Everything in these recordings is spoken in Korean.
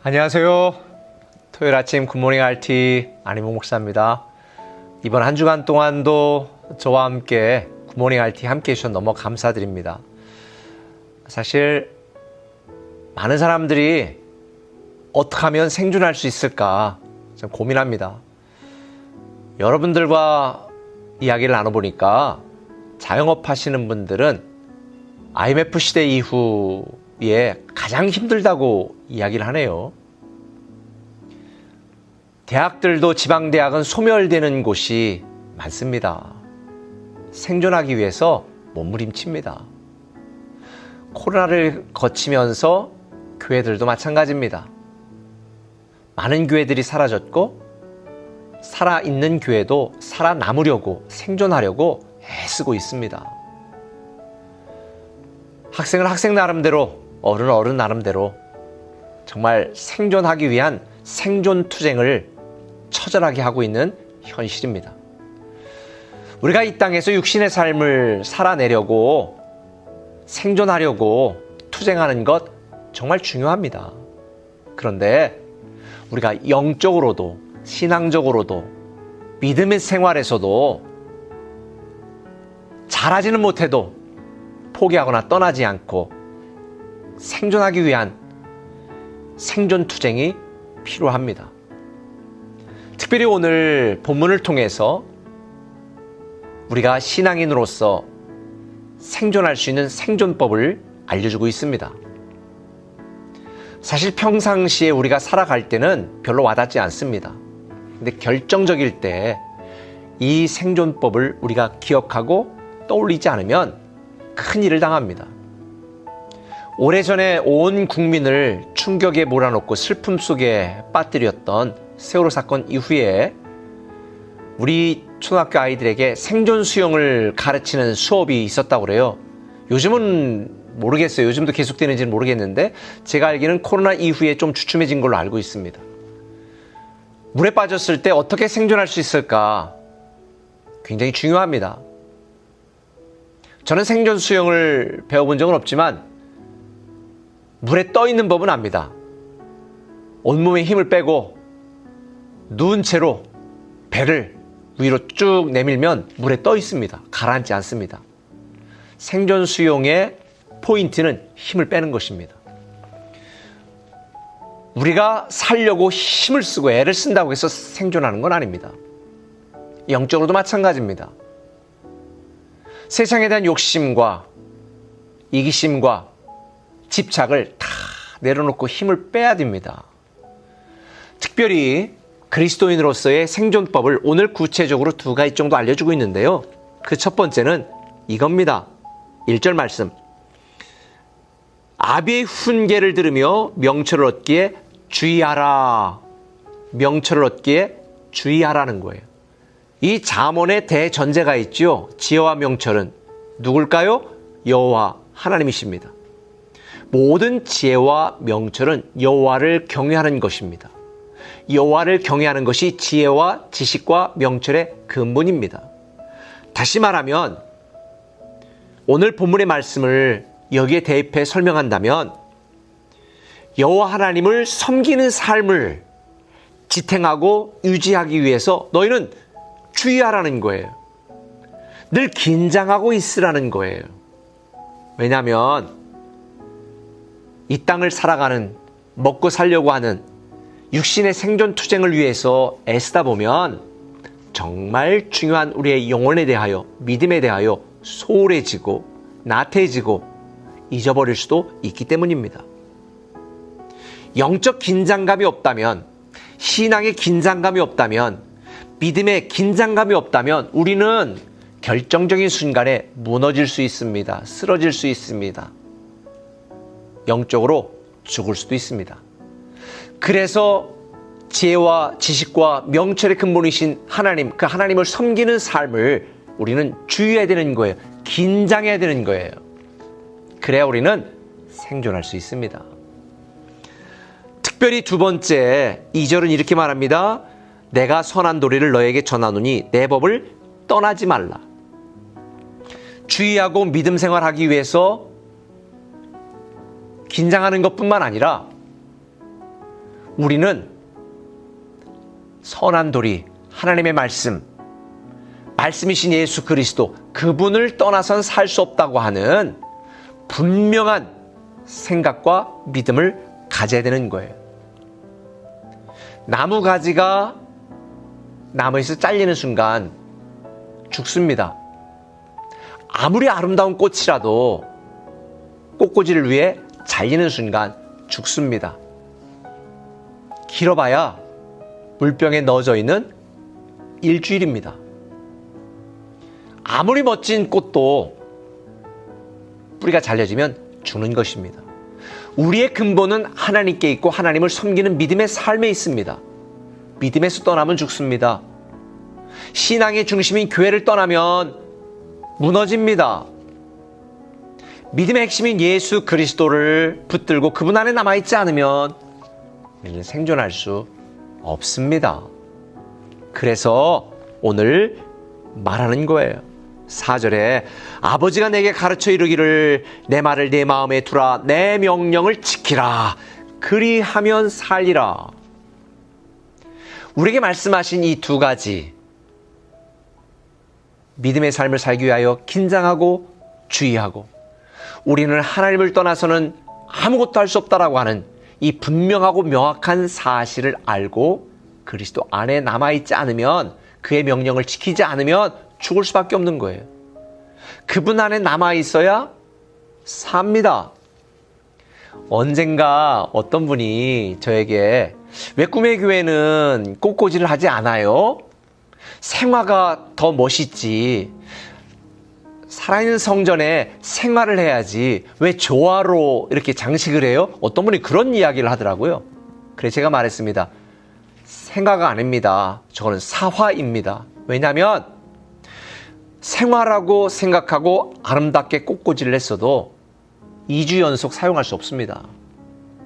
안녕하세요. 토요일 아침 굿모닝 RT 안희몽 목사입니다. 이번 한 주간 동안도 저와 함께 굿모닝 RT 함께 해주셔서 너무 감사드립니다. 사실 많은 사람들이 어떻게 하면 생존할 수 있을까 좀 고민합니다. 여러분들과 이야기를 나눠보니까 자영업 하시는 분들은 IMF 시대 이후에 가장 힘들다고 이야기를 하네요. 대학들도 지방대학은 소멸되는 곳이 많습니다. 생존하기 위해서 몸부림칩니다. 코로나를 거치면서 교회들도 마찬가지입니다. 많은 교회들이 사라졌고 살아있는 교회도 살아남으려고 생존하려고 애쓰고 있습니다. 학생은 학생 나름대로, 어른은 나름대로 정말 생존하기 위한 생존 투쟁을 처절하게 하고 있는 현실입니다. 우리가 이 땅에서 육신의 삶을 살아내려고 생존하려고 투쟁하는 것 정말 중요합니다. 그런데 우리가 영적으로도 신앙적으로도 믿음의 생활에서도 잘하지는 못해도 포기하거나 떠나지 않고 생존하기 위한 생존 투쟁이 필요합니다. 특별히 오늘 본문을 통해서 우리가 신앙인으로서 생존할 수 있는 생존법을 알려주고 있습니다. 사실 평상시에 우리가 살아갈 때는 별로 와닿지 않습니다. 근데 결정적일 때 이 생존법을 우리가 기억하고 떠올리지 않으면 큰일을 당합니다. 오래전에 온 국민을 충격에 몰아넣고 슬픔 속에 빠뜨렸던 세월호 사건 이후에 우리 초등학교 아이들에게 생존 수영을 가르치는 수업이 있었다고 그래요. 요즘은 모르겠어요. 요즘도 계속되는지는 모르겠는데 제가 알기는 코로나 이후에 좀 주춤해진 걸로 알고 있습니다. 물에 빠졌을 때 어떻게 생존할 수 있을까? 굉장히 중요합니다. 저는 생존 수영을 배워본 적은 없지만 물에 떠 있는 법은 압니다. 온몸에 힘을 빼고 누운 채로 배를 위로 쭉 내밀면 물에 떠 있습니다. 가라앉지 않습니다. 생존 수영의 포인트는 힘을 빼는 것입니다. 우리가 살려고 힘을 쓰고 애를 쓴다고 해서 생존하는 건 아닙니다. 영적으로도 마찬가지입니다. 세상에 대한 욕심과 이기심과 집착을 다 내려놓고 힘을 빼야 됩니다. 특별히 그리스도인으로서의 생존법을 오늘 구체적으로 2가지 정도 알려주고 있는데요. 그 첫 번째는 이겁니다. 1절 말씀. 아비의 훈계를 들으며 명철을 얻기에 주의하라. 명철을 얻기에 주의하라는 거예요. 이 잠언의 대전제가 있죠. 지혜와 명철은 누굴까요? 여호와 하나님이십니다. 모든 지혜와 명철은 여호와를 경외하는 것입니다. 여호와를 경외하는 것이 지혜와 지식과 명철의 근본입니다. 다시 말하면 오늘 본문의 말씀을 여기에 대입해 설명한다면 여호와 하나님을 섬기는 삶을 지탱하고 유지하기 위해서 너희는 주의하라는 거예요. 늘 긴장하고 있으라는 거예요. 왜냐하면 이 땅을 살아가는 먹고 살려고 하는 육신의 생존 투쟁을 위해서 애쓰다 보면 정말 중요한 우리의 영혼에 대하여 믿음에 대하여 소홀해지고 나태해지고 잊어버릴 수도 있기 때문입니다. 영적 긴장감이 없다면, 신앙의 긴장감이 없다면, 믿음의 긴장감이 없다면 우리는 결정적인 순간에 무너질 수 있습니다. 쓰러질 수 있습니다. 영적으로 죽을 수도 있습니다. 그래서 지혜와 지식과 명철의 근본이신 하나님, 그 하나님을 섬기는 삶을 우리는 주의해야 되는 거예요. 긴장해야 되는 거예요. 그래야 우리는 생존할 수 있습니다. 특별히 2번째 2절은 이렇게 말합니다. 내가 선한 도리를 너에게 전하노니 내 법을 떠나지 말라. 주의하고 믿음 생활하기 위해서 긴장하는 것뿐만 아니라 우리는 선한 도리, 하나님의 말씀이신 예수 그리스도, 그분을 떠나선 살 수 없다고 하는 분명한 생각과 믿음을 가져야 되는 거예요. 나무 가지가 나무에서 잘리는 순간 죽습니다. 아무리 아름다운 꽃이라도 꽃꽂이를 위해 잘리는 순간 죽습니다. 길어봐야 물병에 넣어져 있는 일주일입니다. 아무리 멋진 꽃도 뿌리가 잘려지면 죽는 것입니다. 우리의 근본은 하나님께 있고 하나님을 섬기는 믿음의 삶에 있습니다. 믿음에서 떠나면 죽습니다. 신앙의 중심인 교회를 떠나면 무너집니다. 믿음의 핵심인 예수 그리스도를 붙들고 그분 안에 남아있지 않으면 우리는 생존할 수 없습니다. 그래서 오늘 말하는 거예요. 4절에 아버지가 내게 가르쳐 이르기를 내 말을 내 마음에 두라 내 명령을 지키라 그리하면 살리라. 우리에게 말씀하신 이 두 가지, 믿음의 삶을 살기 위하여 긴장하고 주의하고 우리는 하나님을 떠나서는 아무것도 할 수 없다라고 하는 이 분명하고 명확한 사실을 알고 그리스도 안에 남아있지 않으면, 그의 명령을 지키지 않으면 죽을 수밖에 없는 거예요. 그분 안에 남아있어야 삽니다. 언젠가 어떤 분이 저에게 왜 꿈의 교회는 꽃꽂이를 하지 않아요? 생화가 더 멋있지. 살아있는 성전에 생화를 해야지 왜 조화로 이렇게 장식을 해요? 어떤 분이 그런 이야기를 하더라고요. 그래서 제가 말했습니다. 생화가 아닙니다. 저거는 사화입니다. 왜냐하면 생화라고 생각하고 아름답게 꽃꽂이를 했어도 2주 연속 사용할 수 없습니다.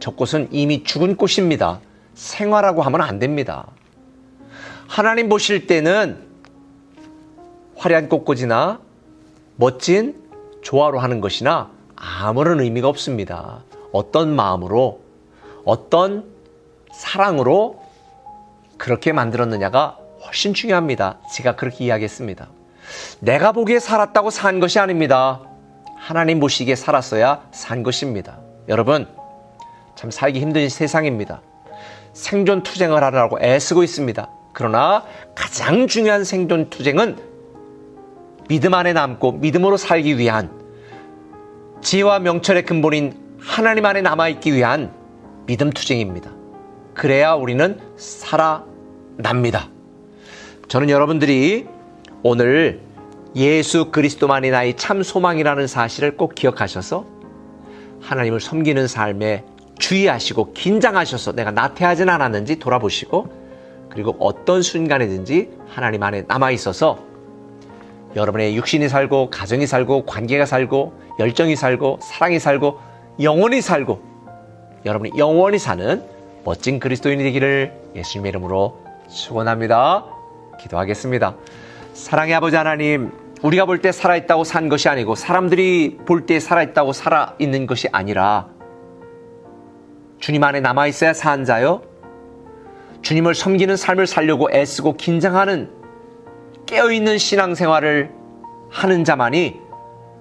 저 꽃은 이미 죽은 꽃입니다. 생화라고 하면 안 됩니다. 하나님 보실 때는 화려한 꽃꽂이나 멋진 조화로 하는 것이나 아무런 의미가 없습니다. 어떤 마음으로, 어떤 사랑으로 그렇게 만들었느냐가 훨씬 중요합니다. 제가 그렇게 이야기했습니다. 내가 보기에 살았다고 산 것이 아닙니다. 하나님 보시기에 살았어야 산 것입니다. 여러분, 참 살기 힘든 세상입니다. 생존 투쟁을 하려고 애쓰고 있습니다. 그러나 가장 중요한 생존 투쟁은 믿음 안에 남고 믿음으로 살기 위한, 지혜와 명철의 근본인 하나님 안에 남아있기 위한 믿음 투쟁입니다. 그래야 우리는 살아납니다. 저는 여러분들이 오늘 예수 그리스도만이 나의 참 소망이라는 사실을 꼭 기억하셔서 하나님을 섬기는 삶에 주의하시고 긴장하셔서 내가 나태하진 않았는지 돌아보시고, 그리고 어떤 순간이든지 하나님 안에 남아있어서 여러분의 육신이 살고 가정이 살고 관계가 살고 열정이 살고 사랑이 살고 영원히 살고 여러분이 영원히 사는 멋진 그리스도인이 되기를 예수님의 이름으로 축원합니다. 기도하겠습니다. 사랑의 아버지 하나님, 우리가 볼 때 살아있다고 산 것이 아니고 사람들이 볼 때 살아있다고 살아있는 것이 아니라 주님 안에 남아있어야 산 자요, 주님을 섬기는 삶을 살려고 애쓰고 긴장하는 깨어있는 신앙생활을 하는 자만이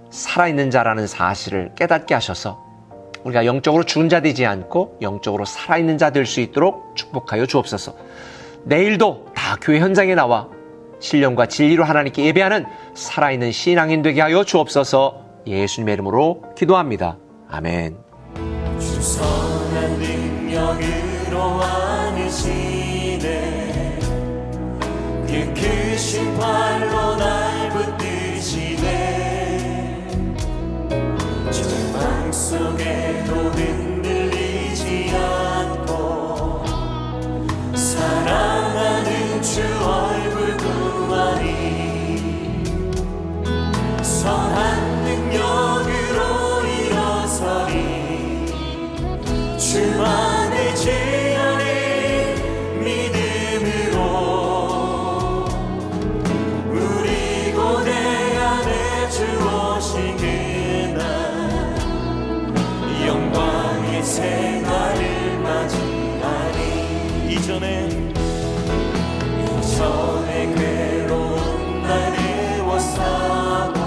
살아있는 자라는 사실을 깨닫게 하셔서 우리가 영적으로 죽은 자 되지 않고 영적으로 살아있는 자 될 수 있도록 축복하여 주옵소서. 내일도 다 교회 현장에 나와 신령과 진리로 하나님께 예배하는 살아있는 신앙인 되게 하여 주옵소서. 예수님의 이름으로 기도합니다. 아멘. 주 선한 능력으로 안으시네, 그 크신 팔로 날 붙드시네, 절망 속에도 흔들리지 않고 사랑하는 주 얼굴 구하니, 선한 능력으로 일어서리, 주만의 제 안에 믿음으로 우리 고대 안에 주 오신 그날 영광의 생활을 맞이하리. 이전에 괴로운 날 애워싸고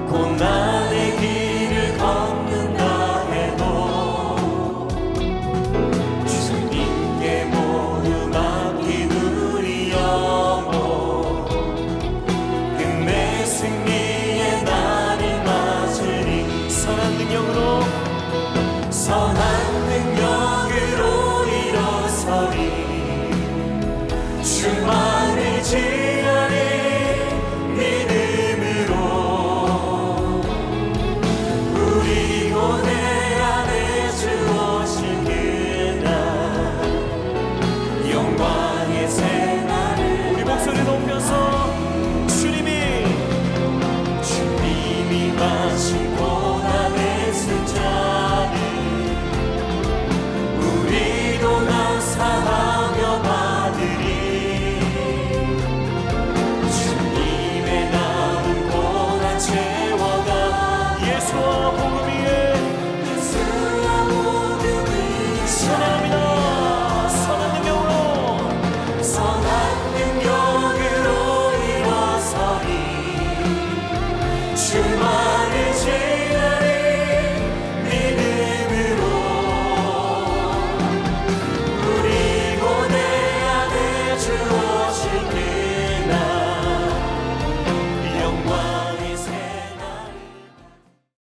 고난의 길을 걷는다 해도 주님께 모두 맡긴 우리 영혼 끝내 승리의 날이 맞으리 선한 능력으로 일어서리 주만